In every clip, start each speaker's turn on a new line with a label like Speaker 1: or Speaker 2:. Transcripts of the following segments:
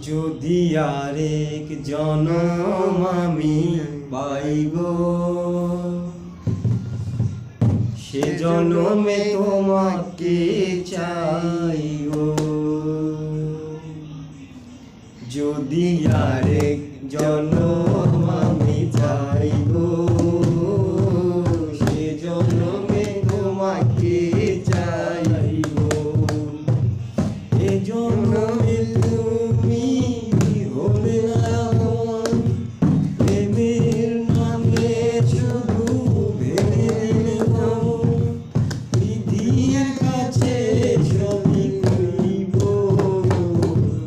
Speaker 1: যদি আরেক জনম আমি পাই গো, সে জনমে তোমাকে চাই গো। যদি আরেক জনম আমি চাই গো, সে জনমে তোমাকে চাই গো। এ জনমে তুমি হলে আমার, প্রেমের নামে শুধু ভেবে নেব। বিধির কাছে সবই করিব,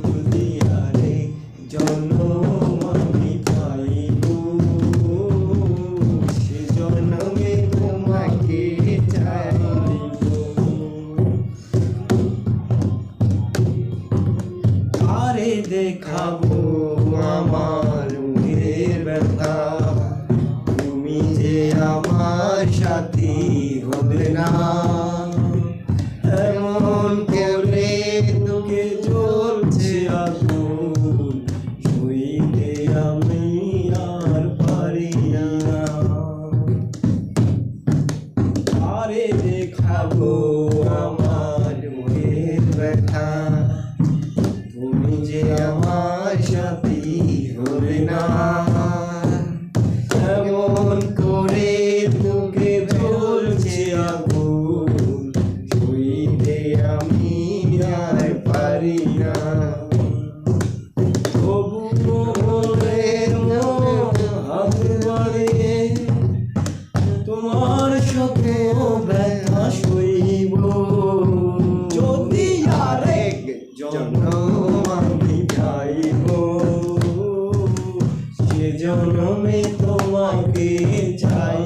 Speaker 1: যদি আরেক জনম আমি পাইব, সে জনমে তোমাকে চাইব। আরে দেখাবো আমার মুখের ব্যথা, তুমি যে আমার সাথী হবে না। এমন করে তোকে জ্বলছে আগুন, সইতে আমি আর পারি না। আরে দেখাবো আমার মুখের ব্যথা, তুমি যে আমার সাথী হবে না। এমন করে তোকে জ্বলছে আগুন, সইতে আমি আর পারি না। তবু মনের মন হাত বাড়িয়ে তোমার সাথে ব্যথা সইব, যদি আরেক জনম আমি পাইব, সে জনমে তোমাকে চাই।